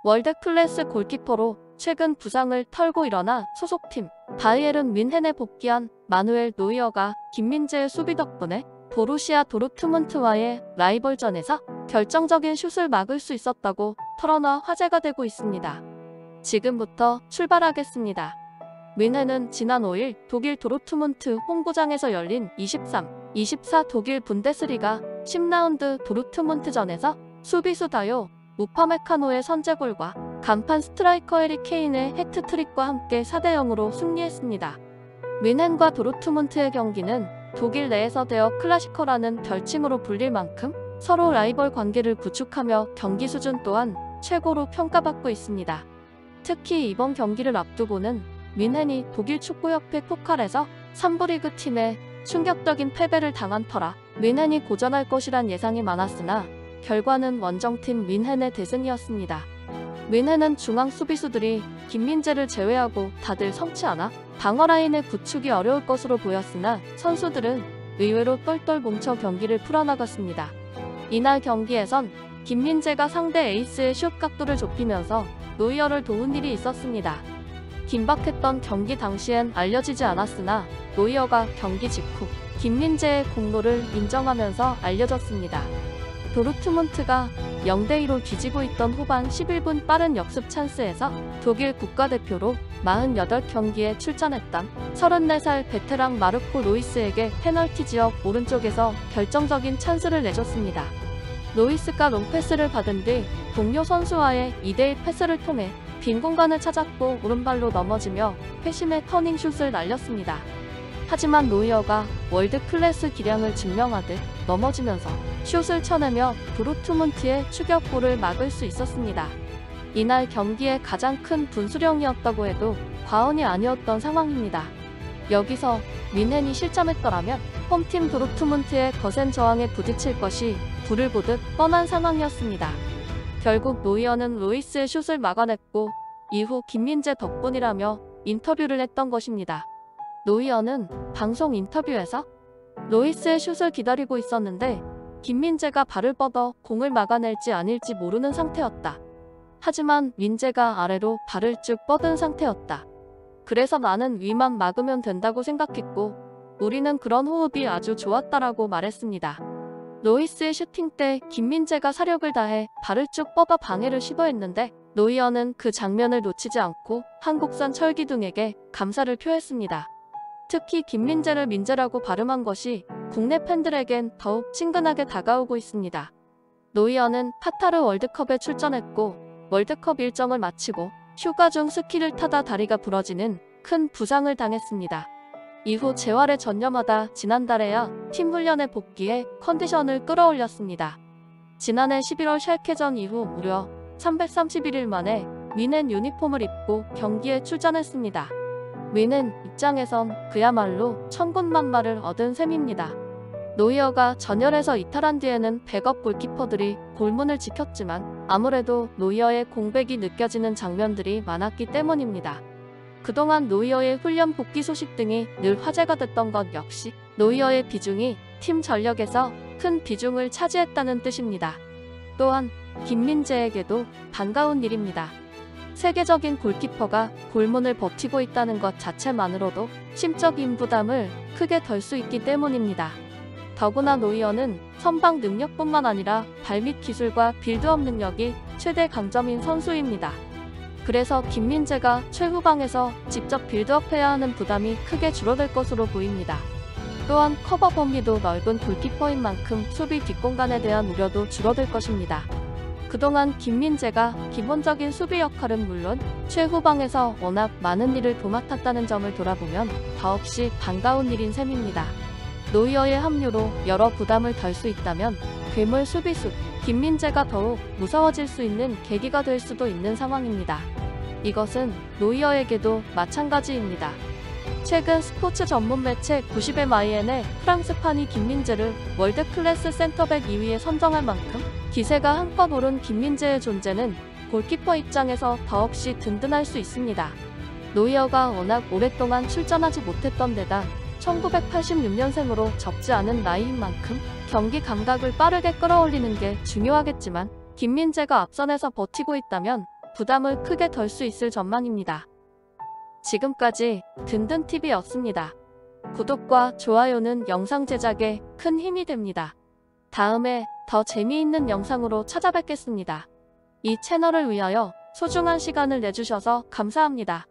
월드 클래스 골키퍼로 최근 부상을 털고 일어나 소속팀 바이에른 뮌헨에 복귀한 마누엘 노이어가 김민재의 수비 덕분에 보루시아 도르트문트와의 라이벌전에서 결정적인 슛을 막을 수 있었다고 털어놔 화제가 되고 있습니다. 지금부터 출발하겠습니다. 뮌헨은 지난 5일 독일 도르트문트 홈구장에서 열린 23-24 독일 분데스리가 10라운드 도르트문트전에서 수비수 다요 우파메카노의 선제골과 간판 스트라이커 해리 케인의 해트트릭과 함께 4대0으로 승리했습니다. 뮌헨과 도르트문트의 경기는 독일 내에서 데어 클라시커라는 별칭으로 불릴 만큼 서로 라이벌 관계를 구축하며 경기 수준 또한 최고로 평가받고 있습니다. 특히 이번 경기를 앞두고는 뮌헨이 독일 축구협회 포칼에서 3부 리그 팀에 충격적인 패배를 당한 터라 뮌헨이 고전할 것이란 예상이 많았으나 결과는 원정팀 뮌헨의 대승이었습니다. 뮌헨은 중앙 수비수들이 김민재를 제외하고 다들 성치 않아 방어 라인의 구축이 어려울 것으로 보였으나 선수들은 의외로 똘똘 뭉쳐 경기를 풀어나갔습니다. 이날 경기에선 김민재가 상대 에이스의 슛 각도를 좁히면서 노이어를 도운 일이 있었습니다. 긴박했던 경기 당시엔 알려지지 않았으나 노이어가 경기 직후 김민재의 공로를 인정하면서 알려졌습니다. 도르트문트가 0대2로 뒤지고 있던 후반 11분 빠른 역습 찬스에서 독일 국가대표로 48경기에 출전했던 34살 베테랑 마르코 로이스에게 페널티 지역 오른쪽에서 결정적인 찬스를 내줬습니다. 로이스가 롱패스를 받은 뒤 동료 선수와의 2대1 패스를 통해 빈 공간을 찾았고 오른발로 넘어지며 회심의 터닝슛을 날렸습니다. 하지만 노이어가 월드 클래스 기량을 증명하듯 넘어지면서 슛을 쳐내며 도르트문트의 추격골을 막을 수 있었습니다. 이날 경기의 가장 큰 분수령이었다고 해도 과언이 아니었던 상황입니다. 여기서 뮌헨이 실점했더라면 홈팀 도르트문트의 거센 저항에 부딪힐 것이 불을 보듯 뻔한 상황이었습니다. 결국 노이어는 로이스의 슛을 막아냈고 이후 김민재 덕분이라며 인터뷰를 했던 것입니다. 노이어는 방송 인터뷰에서 로이스의 슛을 기다리고 있었는데 김민재가 발을 뻗어 공을 막아낼지 아닐지 모르는 상태였다. 하지만 민재가 아래로 발을 쭉 뻗은 상태였다. 그래서 나는 위만 막으면 된다고 생각했고 우리는 그런 호흡이 아주 좋았다라고 말했습니다. 로이스의 슈팅 때 김민재가 사력을 다해 발을 쭉 뻗어 방해를 시도했는데 노이어는 그 장면을 놓치지 않고 한국산 철기둥에게 감사를 표했습니다. 특히 김민재를 민재라고 발음한 것이 국내 팬들에겐 더욱 친근하게 다가오고 있습니다. 노이어는 카타르 월드컵에 출전했고 월드컵 일정을 마치고 휴가 중 스키를 타다 다리가 부러지는 큰 부상을 당했습니다. 이후 재활에 전념하다 지난달에야 팀 훈련에 복귀해 컨디션을 끌어올렸습니다. 지난해 11월 샬케전 이후 무려 331일 만에 뮌헨 유니폼을 입고 경기에 출전했습니다. 뮌헨 입장에선 그야말로 천군만마를 얻은 셈입니다. 노이어가 전열에서 이탈한 뒤에는 백업 골키퍼들이 골문을 지켰지만 아무래도 노이어의 공백이 느껴지는 장면들이 많았기 때문입니다. 그동안 노이어의 훈련 복귀 소식 등이 늘 화제가 됐던 것 역시 노이어의 비중이 팀 전력에서 큰 비중을 차지했다는 뜻입니다. 또한 김민재에게도 반가운 일입니다. 세계적인 골키퍼가 골문을 버티고 있다는 것 자체만으로도 심적인 부담을 크게 덜 수 있기 때문입니다. 더구나 노이어는 선방 능력뿐만 아니라 발밑 기술과 빌드업 능력이 최대 강점인 선수입니다. 그래서 김민재가 최후방에서 직접 빌드업해야 하는 부담이 크게 줄어들 것으로 보입니다. 또한 커버 범위도 넓은 골키퍼인 만큼 수비 뒷공간에 대한 우려도 줄어들 것입니다. 그동안 김민재가 기본적인 수비 역할은 물론 최후방에서 워낙 많은 일을 도맡았다는 점을 돌아보면 더없이 반가운 일인 셈입니다. 노이어의 합류로 여러 부담을 덜 수 있다면 괴물 수비수 김민재가 더욱 무서워질 수 있는 계기가 될 수도 있는 상황입니다. 이것은 노이어에게도 마찬가지입니다. 최근 스포츠 전문 매체 90MIN의 프랑스판이 김민재를 월드클래스 센터백 2위에 선정할 만큼 기세가 한껏 오른 김민재의 존재는 골키퍼 입장에서 더없이 든든할 수 있습니다. 노이어가 워낙 오랫동안 출전하지 못했던 데다 1986년생으로 적지 않은 나이인 만큼 경기 감각을 빠르게 끌어올리는 게 중요하겠지만 김민재가 앞선에서 버티고 있다면 부담을 크게 덜 수 있을 전망입니다. 지금까지 든든TV였습니다. 구독과 좋아요는 영상 제작에 큰 힘이 됩니다. 다음에 더 재미있는 영상으로 찾아뵙겠습니다. 이 채널을 위하여 소중한 시간을 내주셔서 감사합니다.